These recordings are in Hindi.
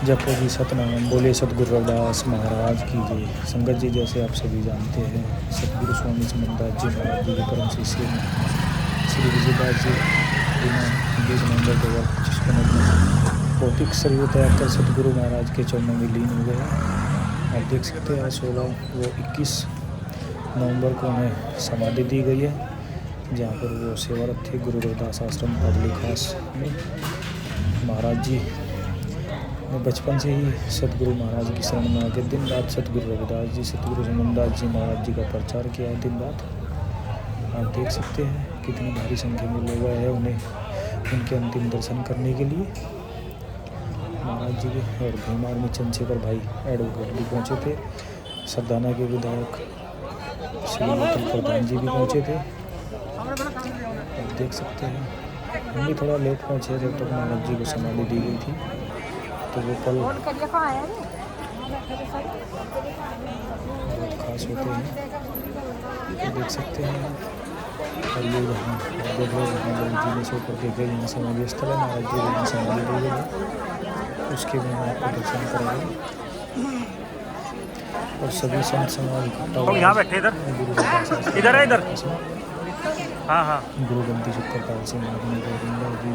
जपो जी सतनाम, बोले सतगुरु रविदास महाराज की जय। संगत जी, जैसे आप सभी जानते हैं, सतगुरु स्वामी समनदास जी महाराज जी के परम शिष्य श्री विजयदास जी दिनांक 20 नवंबर 2025 को भौतिक शरीर त्याग कर सतगुरु महाराज के चरणों में लीन हो गए हैं। आप देख सकते हैं 16 व 21 नवंबर को उन्हें समाधि दी गई है, जहाँ पर वो सेवारत थे गुरु रविदास आश्रम पादली खास में। महाराज जी ने बचपन से ही सतगुरु महाराज की शरण में आके दिन रात सतगुरु रविदास जी, सतगुरु समनदास जी महाराज जी का प्रचार किया है दिन रात। आप देख सकते हैं कितनी भारी संख्या में लोग आए हैं उन्हें उनके अंतिम दर्शन करने के लिए। महाराज जी के और भीमार में चंद्रशेखर भाई एडवोकेट भी पहुँचे थे, सरदाना के विधायक श्री अतुल प्रधान जी भी पहुँचे थे। आप देख सकते हैं हम भी थोड़ा लेट पहुँचे जब तक महाराज जी को समाधि दी गई थी, तो वो पल बहुत खास होते हैं। देख सकते हैं और ये जहाँ जी में से ऊपर देखे यहाँ समाधि स्थल है, महाराज जी यहाँ समाधि दी गई है, उसके भी आपको दर्शन कराएंगे। और सभी संत समाज यहाँ बैठे इधर है इधर। हाँ हाँ गुरु बंती शुक्रपाल सिंह आदमी गोविंदा जी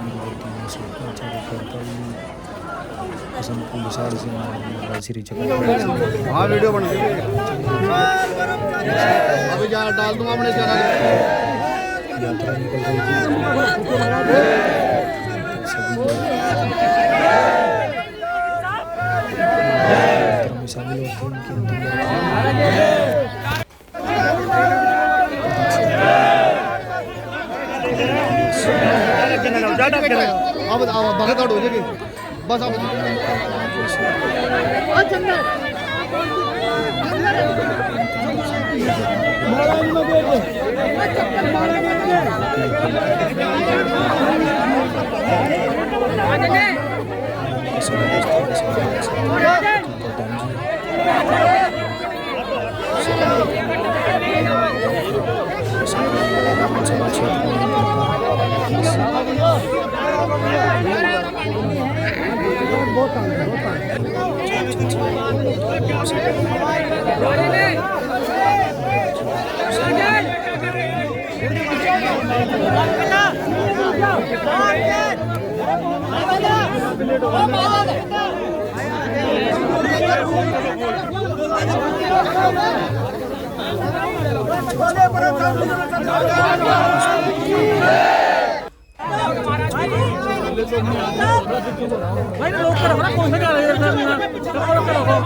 विशाल सिंह श्री हाँ वीडियो बन गई, अभी जा डाल दूंगा अपने चैनल। यात्रा निकल रही थी। में शामिल होते हैं अब भगत आउट हो जाएगी बस। अब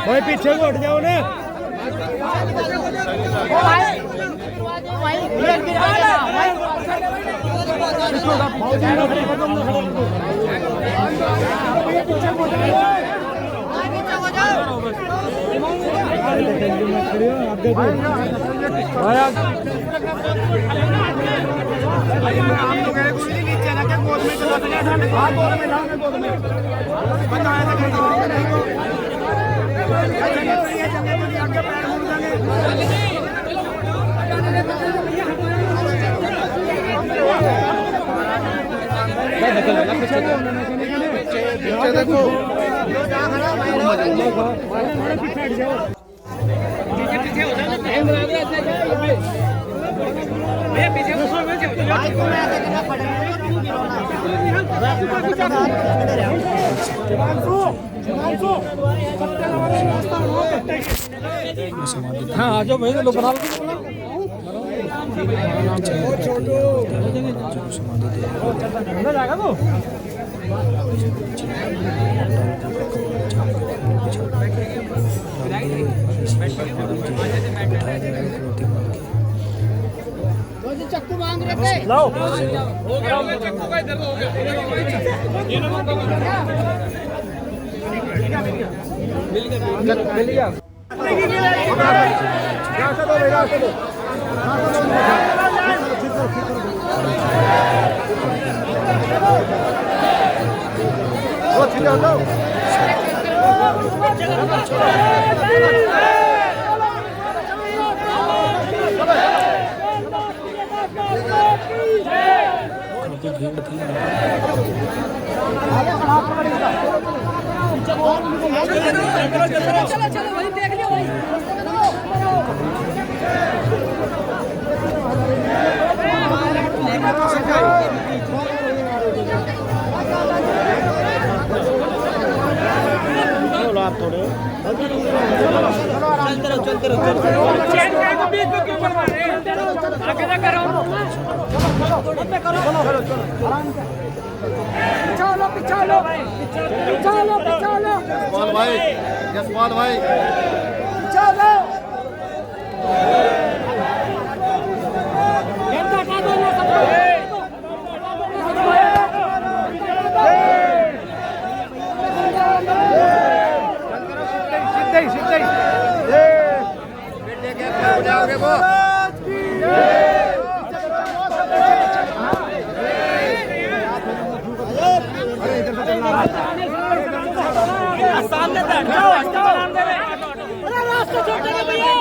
भाई पीछे को हट जाओ ना। देखो हाँ आ जाओ भाई, लो बना लो। चक्कू मांग रहे थे लाओ चक्कू का इधर हो गया। मिल गया काफ़ी भीड़ थी। जसपाल भाई, जसपाल भाई, सामने बैठो रास्ता छोड़ दे भैया।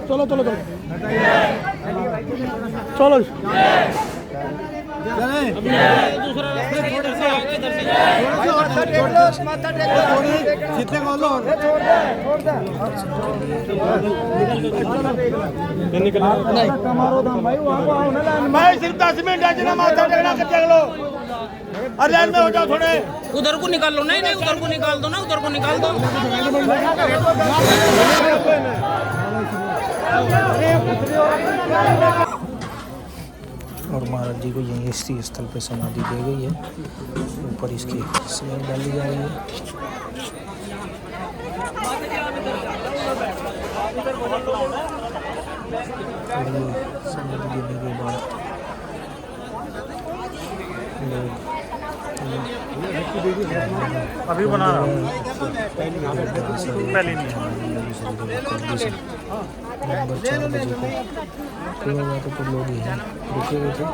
चलो चलो चलो चलो भाई सिर्फ 10 मिनट है जना माथा टेकना कर चलो और लाइन में हो जाओ थोड़े। उधर को निकाल लो। नहीं नहीं उधर को निकाल दो ना, उधर को निकाल दो। और महाराज जी को यहीं इसी स्थल पे समाधि दी गई है। ऊपर इसकी सीमेंट डाली जा रही है। और ये समाधि देने के बाद अभी बना रहा हूँ, पहले नहीं। नंबर 4 बजे को पूरा जाकर तो लोग ही रुके हुए थे।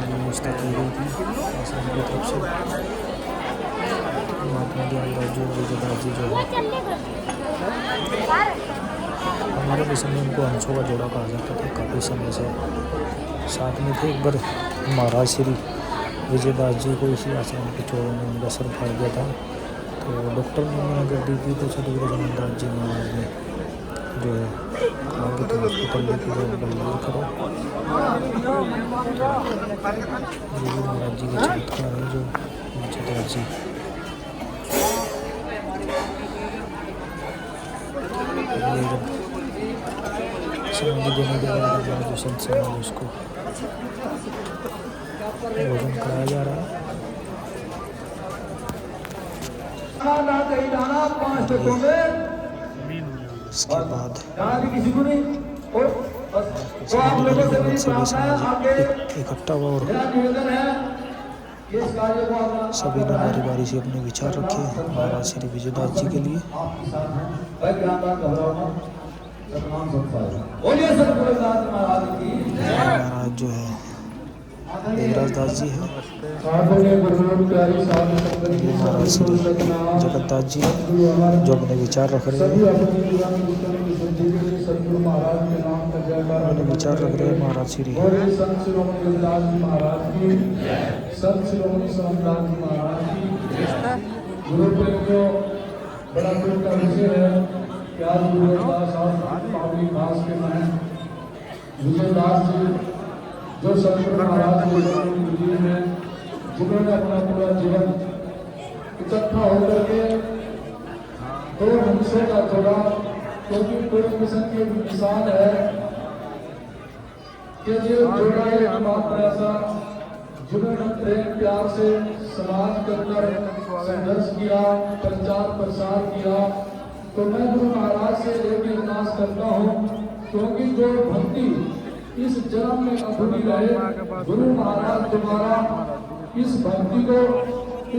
व्यवस्था की गई थी शासन की तरफ से। महात्मा ज्ञानदास जी विजयदास जी जो है, हमारे मिशन में उनको हंसों का जोड़ा कहा जाता था। काफ़ी समय से साथ में थे। एक बार महाराज श्री विजयदास जी को इसी आश्रम के चोरों में उनका सर फाड़ गया था, तो डॉक्टर ने मना कर दी थी। तो सतगुरु जमींदार जी महाराज ने जो है आगे तो हॉस्पिटल लेके जाओ, बलवान करो। गुरु महाराज जी के चमत्कार है जो विजयदास जी समाधि देने के बाद जो संत समाज उसको भोजन कराया जा रहा है। इसके बाद सभी समाज इकट्ठा हुआ और सभी ने बारी बारी से अपने विचार रखे महाराज श्री विजयदास जी के लिए। महाराज जो है देवराज दास जी है, महाराज श्री जगतदास जी जो अपने विचार रख रहे हैं। अपने विचार रख रहे हैं महाराज श्री बड़ा दुख का विषय है कि आज गुरुदास पावनी खास के महन विजयदास जी जो सतगुरु महाराज के हैं, जिन्होंने अपना पूरा जीवन इकट्ठा होकर के दो हिस्सों का जोड़ा, क्योंकि पूरे मिशन की मिसाल है कि जो जोड़ा एकमात्र ऐसा जिन्होंने प्रेम प्यार से समाज के अंदर संघर्ष किया, प्रचार प्रसार किया। तो मैं गुरु महाराज से एक ही अरदास करता हूँ, क्योंकि जो भक्ति इस जन्म में अधूरी रहे, गुरु महाराज तुम्हारा इस भक्ति को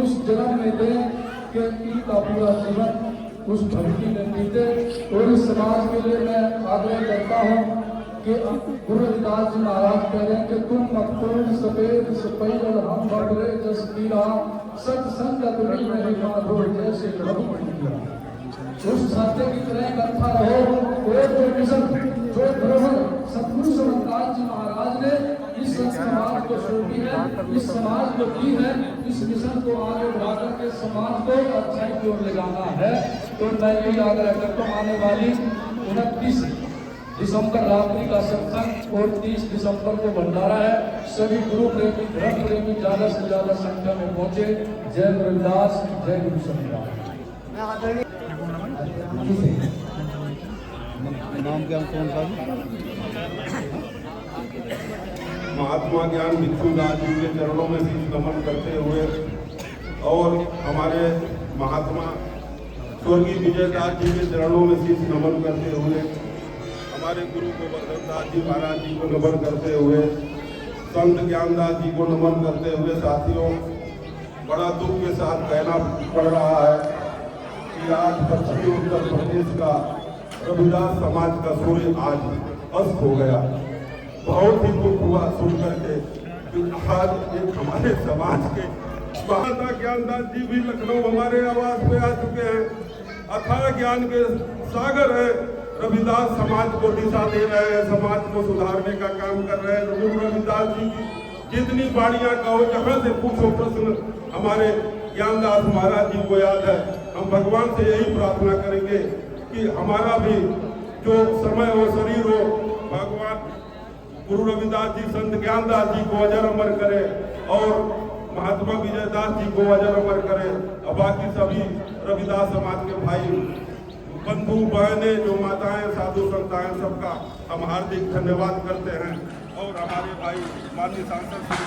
उस जन्म में दे कि इनका पूरा जीवन उस भक्ति में बीते। और इस समाज के लिए मैं आग्रह करता हूँ कि कि गुरु रविदास जी महाराज कह रहे हैं कि तुम मखतूम सफेद सफेद और हम बबरे जस कीरा सत्संगत में माधो जैसे लहू किया। उस सत्य की तरह करता रहो। एक मिशन जो धरोहर सतगुरु समन्दास जी महाराज ने इस समाज को सौंपी है, इस समाज को दी है, इस मिशन को आगे बढ़ा करके समाज को अच्छाई की ओर ले जाना है। तो मैं यही आग्रह करता हूँ, आने वाली 29 दिसंबर रात्रि का सत्संग और 30 दिसंबर को भंडारा है। सभी गुरु प्रेमी धर्म प्रेमी ज्यादा से ज्यादा संख्या में पहुंचे। जय गुरु रविदास, जय गुरु समन्दास। नाम क्या कौन सा? महात्मा ज्ञान भिक्षुदास जी के चरणों में शीश नमन करते हुए और हमारे महात्मा स्वर्गीय विजयदास जी के चरणों में शीश नमन करते हुए हमारे गुरु गोवर्धन दास जी महाराज जी को नमन करते हुए संत ज्ञानदास जी को नमन करते हुए साथियों, बड़ा दुख के साथ कहना पड़ रहा है कि आज पश्चिमी उत्तर प्रदेश का रविदास समाज का सूर्य आज अस्त हो गया। बहुत ही दुख हुआ सुन करके कि आज एक हमारे समाज के महात्मा ज्ञानदास जी भी लखनऊ हमारे आवास पे आ चुके हैं। अथाह ज्ञान के सागर है, रविदास समाज को दिशा दे रहे हैं, समाज को सुधारने का काम कर रहे हैं। गुरु रविदास जी की जितनी बाणियां कहो, जहां से पूछो प्रश्न, हमारे ज्ञानदास महाराज जी को याद है। हम भगवान से यही प्रार्थना करेंगे कि हमारा भी जो समय हो, शरीर हो, भगवान गुरु रविदास जी संत ज्ञानदास जी को अजर अमर करे और महात्मा विजयदास जी को अजर अमर करे। और बाकी सभी रविदास समाज के भाई बंधु बहने, जो माताएं, साधु संताएं, सबका हम हार्दिक धन्यवाद करते हैं। और हमारे भाई माननीय सांसद श्री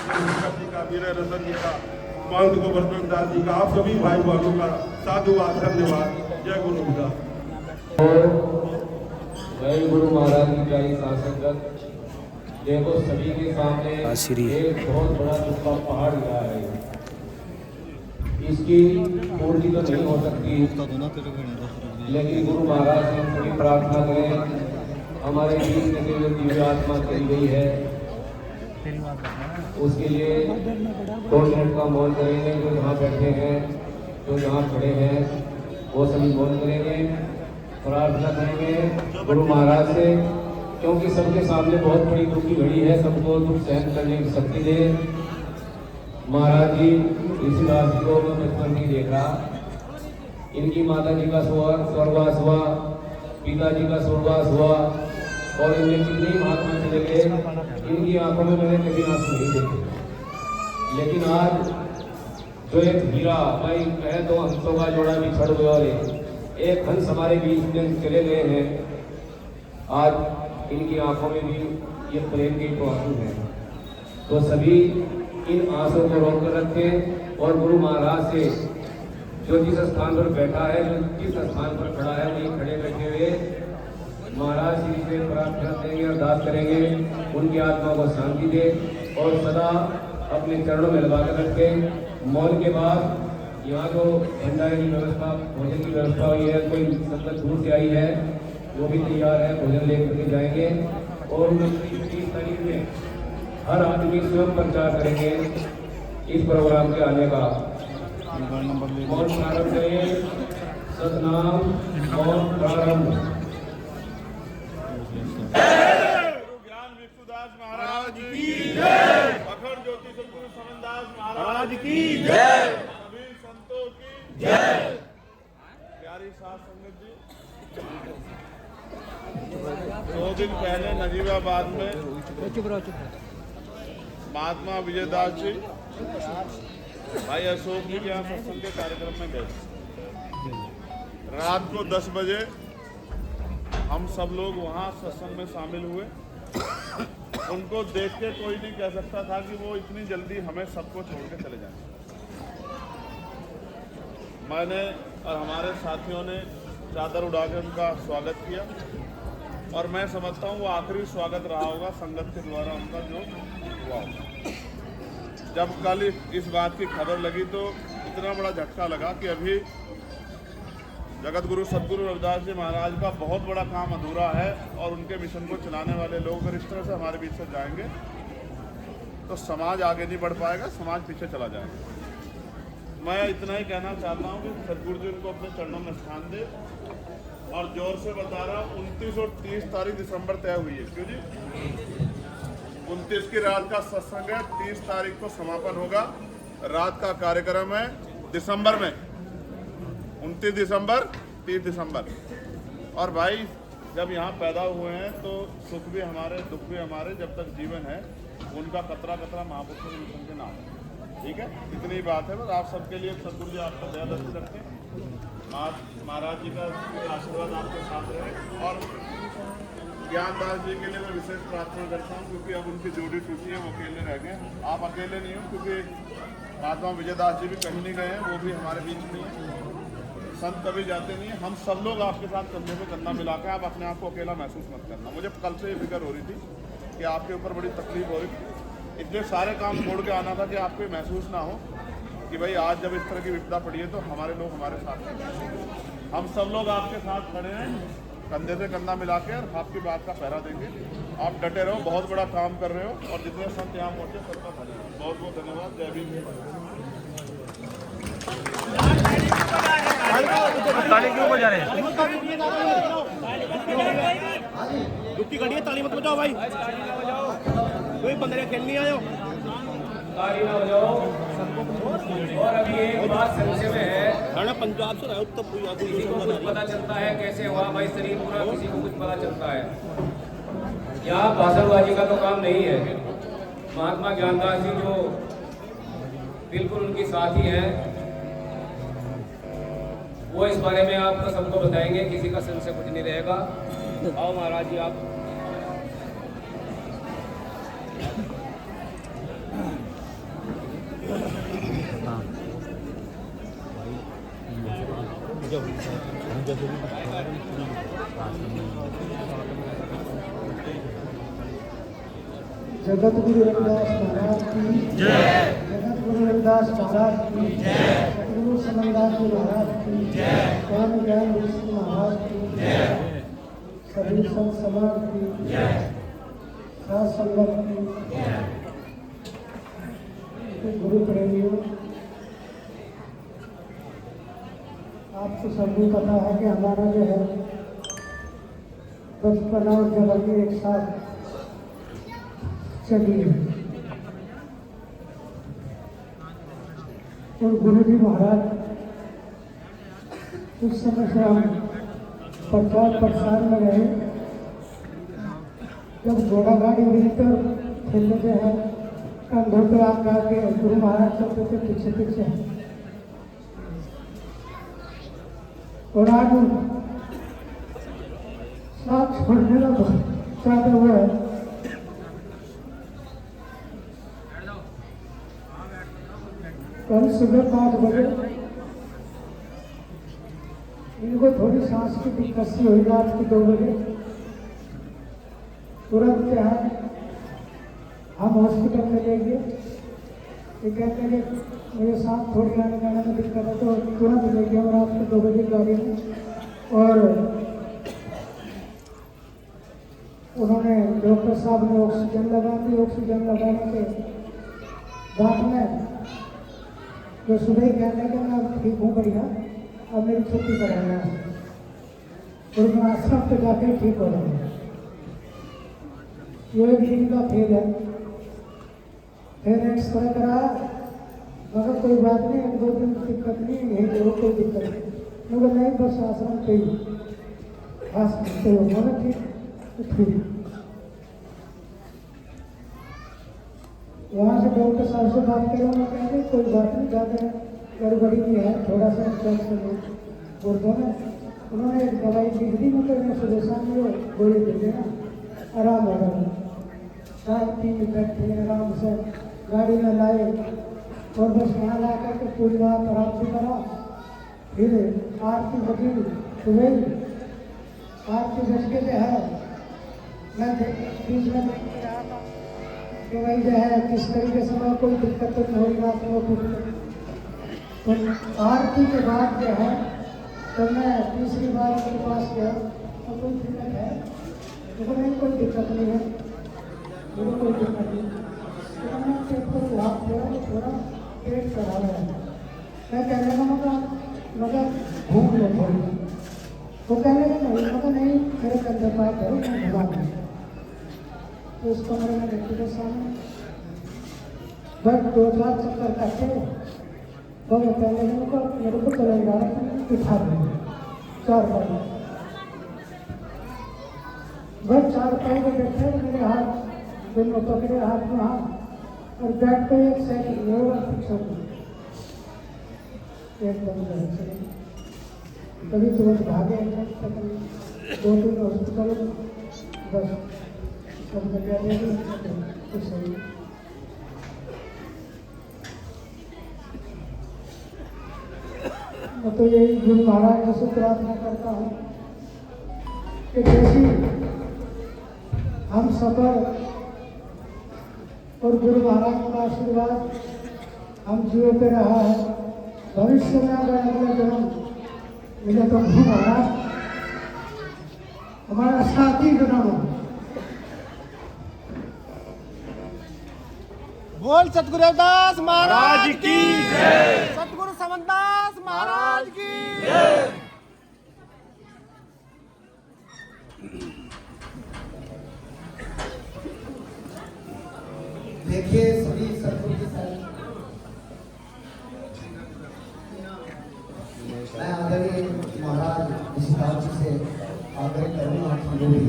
जी का, विनय रतन जी का, महंत गोवर्धन दास जी का, आप सभी भाई बहनों का साधुवाद, धन्यवाद। जय गुरु रविदास। जय गुरु महाराज की जय। शासक देखो सभी के सामने एक बहुत बड़ा दुख का पहाड़ गिरा है। इसकी पूर्ति तो नहीं हो सकती, लेकिन गुरु महाराज से हम सभी प्रार्थना करें। हमारे बीच में जो दिव्य आत्मा चली गई है, उसके लिए 2 मिनट का मौन करेंगे। जो जहाँ बैठे हैं, जो जहाँ खड़े हैं, वो सभी मौन करेंगे, प्रार्थना करेंगे गुरु महाराज से, क्योंकि सबके सामने बहुत बड़ी दुख की घड़ी है। सबको दुख सहन करने की शक्ति दे महाराज जी। ऋषिदास जी को मैं बचपन ही देखा, इनकी माता जी का स्वर्गवास हुआ, पिताजी का स्वर्गवास हुआ, और इनमें कितने महात्मा चले गए, इनकी आंखों में मैंने कभी आंसू नहीं देखे। लेकिन आज जो एक हीरा, भाई कहे तो हंसों का जोड़ा भी छड़ गया, और एक हंस हमारे बीच में चले गए हैं। आज इनकी आंखों में भी ये प्रेम के तो आंसू हैं। तो सभी इन आंसू को रोक कर रखें और गुरु महाराज से, जो जिस स्थान पर बैठा है, जो जिस स्थान पर खड़ा है, वहीं खड़े बैठे हुए महाराज श्री से प्रार्थना करेंगे, अरदास करेंगे, उनकी आत्मा को शांति दे और सदा अपने चरणों में लगा कर रखें। मौन के बाद यहाँ जो भंडारे की व्यवस्था, भोजन की व्यवस्था हुई है, कोई संगत दूर से आई है, वो भी तैयार है, भोजन लेकर के जाएंगे। और 30 तारीख में हर आदमी स्वयं प्रचार करेंगे इस प्रोग्राम के आने का। मौन प्रारंभ करें, सतनाम मौन प्रारंभ। ज्ञान भिक्षुदास महाराज की जय। अखंड ज्योति सतगुरु समन्दास महाराज की जय। सभी संतों की जय। प्यारी साथ संगत जी, 2 दिन पहले नजीबाबाद में महात्मा विजयदास जी, भाई अशोक जी के यहाँ सत्संग के कार्यक्रम में गए। रात को 10 बजे हम सब लोग वहाँ सत्संग में शामिल हुए। उनको देख के कोई नहीं कह सकता था कि वो इतनी जल्दी हमें सबको छोड़ के चले जाएं। मैंने और हमारे साथियों ने चादर उड़ाकर उनका स्वागत किया, और मैं समझता हूँ वो आखिरी स्वागत रहा होगा संगत के द्वारा उनका जो हुआ होगा। जब कल इस बात की खबर लगी तो इतना बड़ा झटका लगा कि अभी जगत गुरु सदगुरु रविदास जी महाराज का बहुत बड़ा काम अधूरा है और उनके मिशन को चलाने वाले लोग अगर इस तरह से हमारे बीच से जाएंगे तो समाज आगे नहीं बढ़ पाएगा, समाज पीछे चला जाएगा। मैं इतना ही कहना चाहता हूँ कि सदगुरु जी उनको अपने चरणों में स्थान दे और जोर से बता रहा हूँ 29 और 30 तारीख दिसंबर तय हुई है। क्यों जी? 29 की रात का सत्संग है, 30 तारीख को समापन होगा। रात का कार्यक्रम है दिसंबर में, 29 दिसंबर 30 दिसंबर। और भाई जब यहाँ पैदा हुए हैं तो सुख भी हमारे दुख भी हमारे, जब तक जीवन है उनका कतरा कतरा महापुरुषों के मिशन के नाम है। ठीक है, इतनी बात है। बस आप सबके लिए सदगुरु जी आपका दया दृष्टि रखें, महाराज जी का आशीर्वाद आपके साथ रहे। और ज्ञानदास जी के लिए मैं विशेष प्रार्थना करता हूँ क्योंकि अब उनकी जोड़ी टूटी है, वो अकेले रह गए। आप अकेले नहीं हो क्योंकि महात्मा विजयदास जी भी कहीं नहीं गए हैं, वो भी हमारे बीच में हैं। संत कभी जाते नहीं हैं, हम सब लोग आपके साथ कंधे पे कंधा मिला के, आप अपने आप को अकेला महसूस मत करना। मुझे कल से ये फिक्र हो रही थी कि आपके ऊपर बड़ी तकलीफ हो रही थी, इसलिए सारे काम छोड़ के आना था कि आपको महसूस ना हो कि भाई आज जब इस तरह की विपदा पड़ी है तो हमारे लोग हमारे साथ हैं। हम सब लोग आपके साथ खड़े हैं, कंधे से कंधा मिला के, और आपकी बात का पहरा देंगे। आप डटे रहो, बहुत बड़ा काम कर रहे हो। और जितने संत यहाँ पहुँचे सबका धन्यवाद, बहुत बहुत धन्यवाद। जय भीम। ताली क्यों बजा रहे हैं? रुकी खड़ी है, ताली मत बजाओ भाई, कोई बंदे खेलने आयो। ताली ना बजाओ। और अभी एक बात संशय में है, पंजाब से रहे तब किसी को कुछ पता चलता है कैसे हुआ भाई शरीर पूरा, किसी को कुछ पता चलता है। यहाँ भाषणबाजी का तो काम नहीं है। महात्मा ज्ञानदास जी जो बिल्कुल उनकी साथी हैं, वो इस बारे में आपको सबको बताएंगे, किसी का संशय कुछ नहीं रहेगा। आओ महाराज जी आप। जगत गुरु रविदास महाराज की जय। जगत गुरु रविदास महाराज की जय। सतगुरु समन्दास जी महाराज की जय। ज्ञान ज्ञान ऋषि महाराज की जय। सभी संत समाज की जय। साध संगत की जय। गुरु प्रेमियों, आपको सभी पता है कि हमारा जो है बचपन और जवानी एक साथ चली है। और गुरु जी महाराज उस समय से हम प्रचार प्रसार में रहे, जब घोड़ा गाड़ी मिली तो फिर जो है कंधों पर आकर के गुरु महाराज चलते थे पीछे पीछे। और आज साथ छोड़ने का चाहते हुए कल सुबह 5 बजे इनको थोड़ी सांस की दिक्कत सी हुई। रात की 2 बजे तुरंत क्या है हम हॉस्पिटल में ले गए। ये कहते हैं कि मेरे साथ थोड़ी आने जाने में दिक्कत है, तो तुरंत ले गया रात को 2 बजे गाड़ी में। और उन्होंने डॉक्टर साहब ने ऑक्सीजन लगा दी। ऑक्सीजन लगाने के बाद में जो सुबह कहने लगे मैं ठीक हूँ बढ़िया, अब मेरी छुट्टी कराना है। और मैं आश्रम पे जाकर ठीक हो रहा हूँ। ये 1 दिन का फेज है। फिर एक्सरे कराया, मगर कोई बात नहीं, 1-2 दिन की दिक्कत नहीं, यही जो कोई दिक्कत नहीं। मगर नहीं, बस आश्रम पे ही खास तो होगा ठीक तो ठीक। वहाँ से डॉक्टर साहब से बात करें, वो कहते कोई बात नहीं, ज़्यादा गड़बड़ी नहीं है, थोड़ा सा इंफेक्शन है गुर्दों में। उन्होंने एक दवाई लिख दी, मतलब सुबह शाम वो गोली दे देना, आराम हो गया। 3 बैठे आराम से गाड़ी में लाए और बस यहाँ ला करके पूरी रात आराम से करा। फिर आरती बजी सुबह, आरती बज के जो है मैं बीच में देख रहा था कि भाई जो है किस तरीके से मैं कोई दिक्कत तो नहीं हो रही रात में। तो आरती के बाद जो है तब मैं तीसरी बार उनके पास गया और कोई दिक्कत है मुझे नहीं, कोई दिक्कत नहीं है, मुझे कोई दिक्कत नहीं। तो मैं पेट पर हाथ दिया तो थोड़ा पेट चढ़ा रहा है। मैं कहने लगा मगर घूम लो थोड़ी। वो कहने लगा नहीं, मगर नहीं मेरे कंधे पाए करो मैं घुमाऊँगा। तो उस कमरे में व्यक्ति के सामने बस 2-4 चक्कर काटे। वो कहने लगे मेरे को चले जा रहा है, उठा दूँगा 4 बार। बस 4 पाई में बैठे मेरे हाथ दोनों पकड़े हाथ में हाथ और बैठ पे 1 सेकंड में फिक्स हो गई एकदम से। कभी तुरंत भागे 2-3 हॉस्पिटल बस सब जगह कुछ सही। मैं तो यही गुरु महाराज से प्रार्थना करता हूँ कि जैसी हम सफर और गुरु महाराज का आशीर्वाद हम जीवों पे रहा है, भविष्य में अगर अगला जन्म मिले तो गुरु महाराज हमारा साथी जन्म हो। बोल सतगुरु रविदास महाराज की जय। सतगुरु समनदास महाराज की जय। देखिए सभी सतगुरु के साथ मैं आदरणीय महाराज ऋषिदास जी से आग्रह करूँगा कि वो भी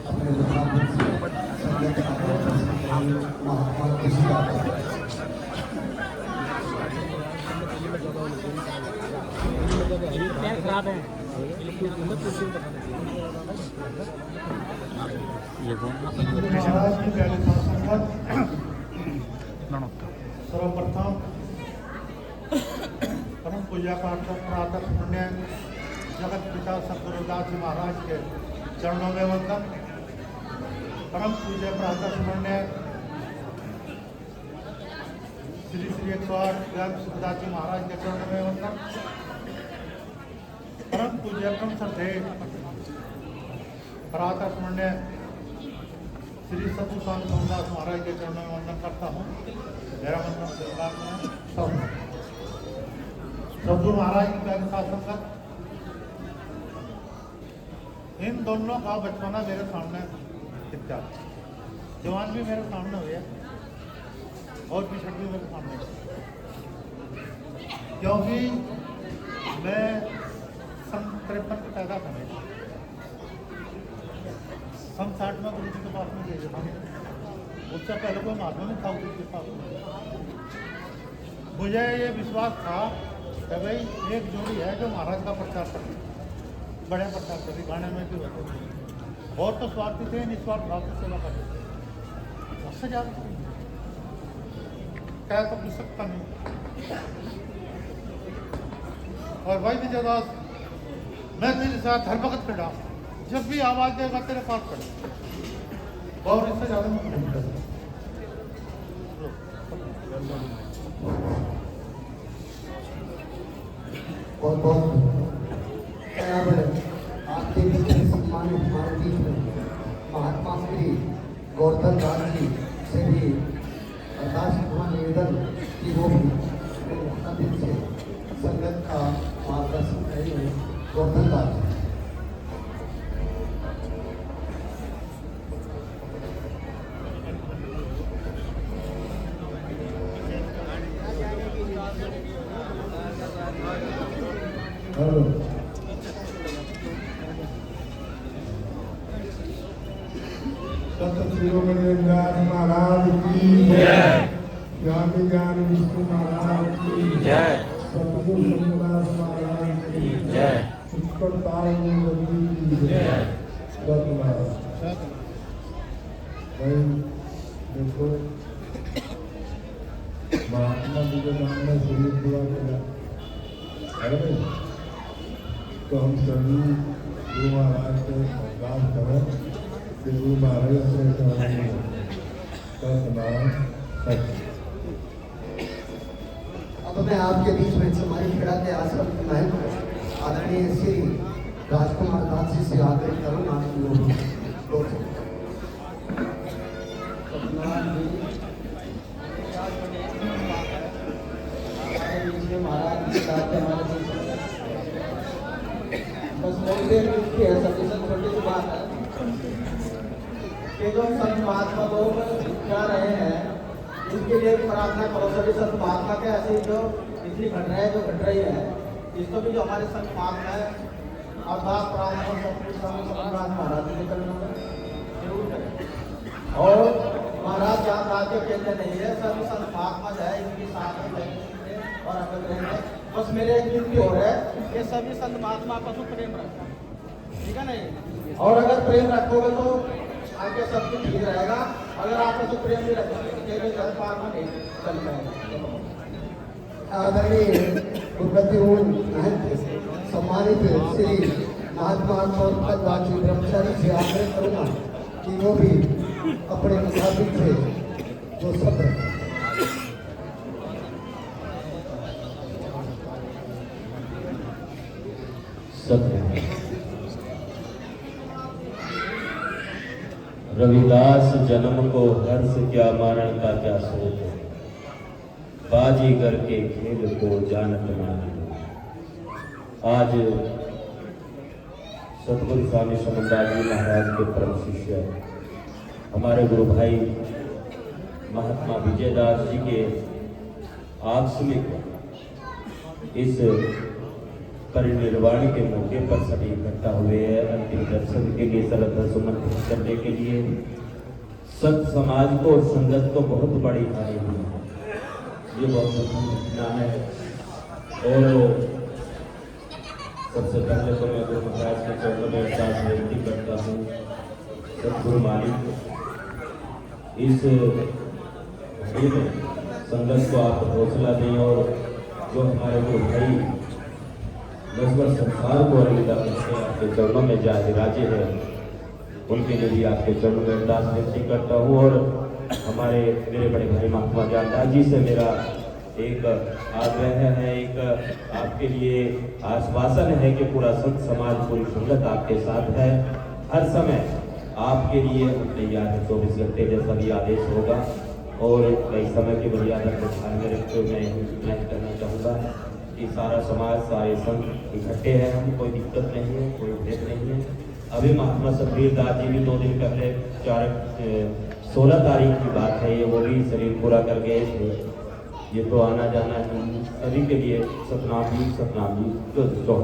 अपने मुखाग्र से संगत महात्मा ऋषिदास खराब है ये कौन महाराज की पहले संगत सर्वप्रथम परम पूजा प्रातः पुण्य जगत पिता सतगुरु रविदास जी महाराज के चरणों में वंदन। परम पूज्य प्रातः पुण्य श्री श्री 108 ज्ञान सुखदास जी महाराज के चरणों में वंदन। परम पूज्य परम श्रद्धेय प्रातः पुण्य श्री सतगुरु स्वामी सोमदास महाराज के चरणों में वंदन करता हूँ। मेरा वंदन स्वीकार करें। सतगुरु महाराज की प्यारी साथ संगत, इन दोनों का बचपना मेरे सामने दिखता, जवान भी मेरे सामने हुए और पिछड़ भी मेरे सामने, क्योंकि मैं सन 53 में पैदा करे, सन 60 में गुरु जी के पास में भेजे था। उससे पहले कोई माध्यम नहीं था उसके पास। मुझे ये विश्वास था कि भाई एक जोड़ी है जो महाराज का प्रचार करती, बड़े प्रचार करती, गाने में भी होते थे, बहुत तो स्वार्थी थे, निस्वार्थ भाव से सेवा करते थे। उससे ज़्यादा क्या तो कुछ सकता नहीं। और भाई विजयदास, मैं तेरे साथ हर वक्त खड़ा, जब भी आवाज़ देगा तेरे पास खड़ा, और इससे ज़्यादा मैं नहीं करता। बहुत बहुत आपके बीच में सम्मानित हमारे बीच में महात्मा श्री गौतम दास जी से भी अरदास निवेदन कि वो भी दिन से संगत का मार्गदर्शन करेंगे। गौतम दास महाराज की जय। ज्ञान ज्ञान विष्णु महाराज की जय। सतगुरु सोमदास महाराज की जय। पुष्कर ताल की जय। भाई देखो, महात्मा जी के सामने शरीर पूरा किया, तो हम सभी गुरु महाराज से अरदास करें कि गुरु महाराज अपने चरणों अब मैं आपके बीच में समाधि खड़ा के आश्रम महल आदरणीय श्री राजकुमार दास जी से आग्रह करूँगा कि वो बस मेरे लिए है सबसे छोटी सी बात है कि जो संत महात्मा लोग जा रहे हैं इसके लिए प्रार्थना करो सभी संत महात्मा के ऐसे जो इतनी घट रहा है जो घट रही है इसको भी जो हमारे संत महात्मा है अरदास प्रार्थना महाराज जी के चरणों में जरूर करें। और महाराज यहाँ राज्य केंद्र नहीं है सभी संत महात्मा जो है इनकी साथ और अकल रहेंगे। बस मेरे एक विनती हो रहा है कि सभी संत महात्मा आपस में प्रेम रखना, ठीक है नहीं? और अगर प्रेम रखोगे तो आगे सब कुछ ठीक रहेगा। अगर आपस में प्रेम नहीं रखोगे तो घर पार में नहीं चल पाएगा। आदरणीय गुरुपति सम्मानित श्री महात्मा चौधरी दास जी ब्रह्मचारी से आग्रह करूँगा कि वो भी अपने मुताबिक से जो सत्र रविदास जन्म को हर्ष क्या मारण का क्या सोच, बाजीगर के खेल को जानत मानी। आज सतगुरु स्वामी समन्दास जी महाराज के परम शिष्य हमारे गुरु भाई महात्मा विजयदास जी के आकस्मिक इस परिनिर्वाण के मौके पर सभी इकट्ठा हुए हैं अंतिम दर्शन के लिए, श्रद्धा सुमन करने के लिए। संत समाज को और संगत को बहुत बड़ी हानि हुई है, ये बहुत दुखद घटना है। और सबसे पहले तो मैं गुरु महाराज के चरणों में अरदास विनती करता हूँ, सतगुरु मालिक इस घड़ी में संगत को आप हौसला दें और जो हमारे गुरु भाई नस्बर संसार को अलविदा करके आपके चरणों में जाए राजे हैं, उनके लिए भी आपके चरणों में अरदास विनती करता हूँ। और हमारे मेरे बड़े भाई महात्मा जानदास जी से मेरा एक आग्रह है, एक आपके लिए आश्वासन है कि पूरा संत समाज पूरी संगत आपके साथ है, हर समय आपके लिए हम तैयार है। 24 घंटे जैसा भी आदेश होगा और कई समय की मर्यादा को ध्यान में रखते हुए मैं कहना चाहूँगा कि सारा समाज सारे संत इकट्ठे हैं, हम कोई दिक्कत नहीं है, कोई भेद नहीं है। अभी महात्मा सतबीर दास जी भी 2 दिन पहले 16 तारीख की बात है, ये वो भी शरीर पूरा कर गए थे। ये तो आना जाना है सभी के लिए सतनाम जी जो 4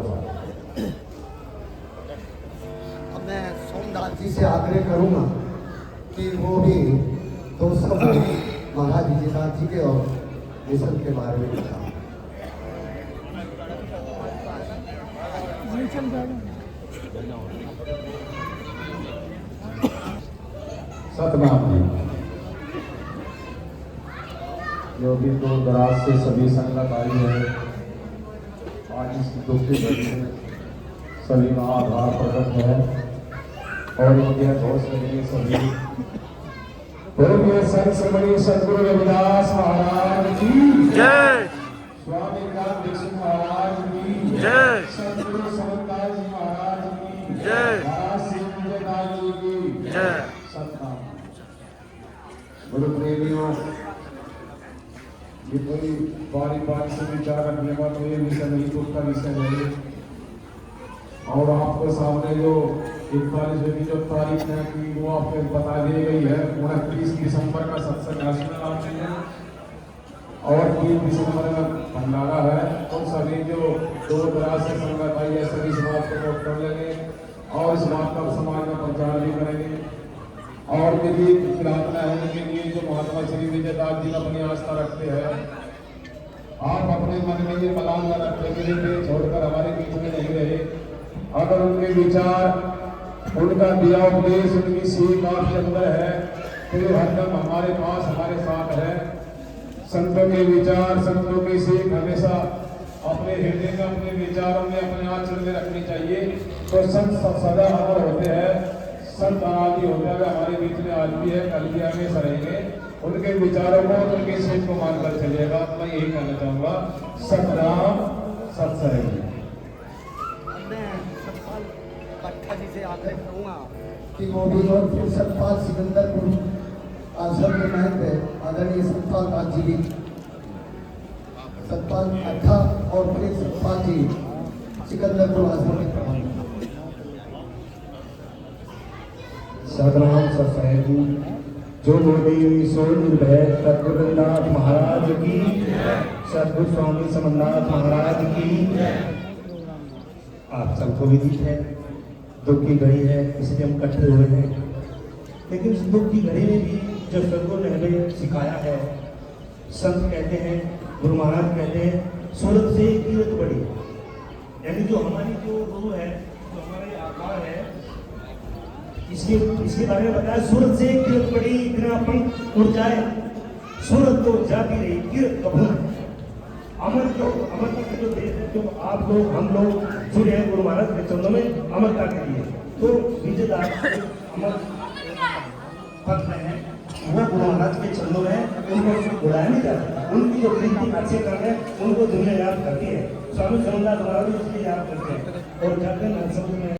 अब मैं सोमदास जी से आग्रह करूँगा कि वो भी 200 महाराज विजयदास जी के और मिशन के बारे में बताओ। सतनाम जी जो भी तो दराज से सभी संगत आई है, आज इस दुख की घड़ी में सभी का आभार प्रकट है और इनके हौसले के सभी संत श्रमणी सतगुरु रविदास महाराज की जय, स्वामी राम दीक्षित महाराज की जय, सतगुरु समन्दास जी महाराज की जय, महाराज श्री विजयदास जी की जय। सतनाम। गुरु प्रेमियों, ये कोई बारी से विचार रखने का तो ये विषय नहीं, तो उसका विषय नहीं। और आपके सामने जो 41वें की जो तारीख है कि वो आपको बता दी गई है, 29 दिसंबर का सत्संग आपने है और 3 दिसंबर में भंडारा है। तो सभी जो दूर दराज से संगत आई है सभी समाज को वोट कर लेंगे और इस बात का समाज में प्रचार भी करेंगे। और यदि खिलाफना होने के लिए जो महात्मा श्री विजयदास जी अपनी आस्था रखते हैं, आप अपने मन में ये मलाल न रखते कि छोड़कर हमारे बीच में नहीं रहे। अगर उनके विचार, उनका दिया उपदेश, उनकी सीख आपके अंदर है तो ये हरदम हमारे पास हमारे साथ है। संतों के विचार, संतों की सीख हमेशा अपने हृदय में, अपने विचारों में, अपने आचरण में रखनी चाहिए। तो संत सदा अमर होते हैं, संत आदि होते हुए हमारे बीच में आज भी है, कल भी हमेशा रहेंगे। उनके विचारों को, उनके सीख को मानकर चलिएगा। मैं यही कहना चाहूँगा, सतनाम सत्संग। है कि वो भी और फिर सतपाल सिकंदरपुर आश्रम के महंत आदरणीय सतपाल दास जी भी, सतपाल अड्डा और फिर सतपाल जी सिकंदरपुर आश्रम के प्रधान। सतनाम सतसैगु जो बोली सो निर्भय सतगुरुनाथ महाराज की, सतगुरु स्वामी समन्नाथ महाराज की। आप सबको विदित है दुख की घड़ी है, इसलिए हम इकट्ठे हुए हैं। लेकिन इस दुख की घड़ी में भी जो सदगुरु ने हमें सिखाया है, संत कहते हैं, गुरु महाराज कहते हैं, सूरत से कीरत बड़ी। यानी जो हमारी जो गुरु है, जो हमारे आकार है, इसके बारे में बताया, सूरत से कीरत बड़ी, इतना पंख उड़ जाए, सूरत तो जाती रही, कीरत कबू। अमर तक जो देश है, जो आप लोग हम लोग जुड़े हैं गुरु महाराज के चरणों में अमरता के लिए, तो विजयदास अमर पद में है, वो गुरु महाराज के चरणों में उनको बुलाया नहीं जाता। उनकी जो प्रीति अच्छे कर रहे हैं उनको दुनिया याद करती है। स्वामी समन्नाथ महाराज इसलिए याद करते हैं। और जाते हैं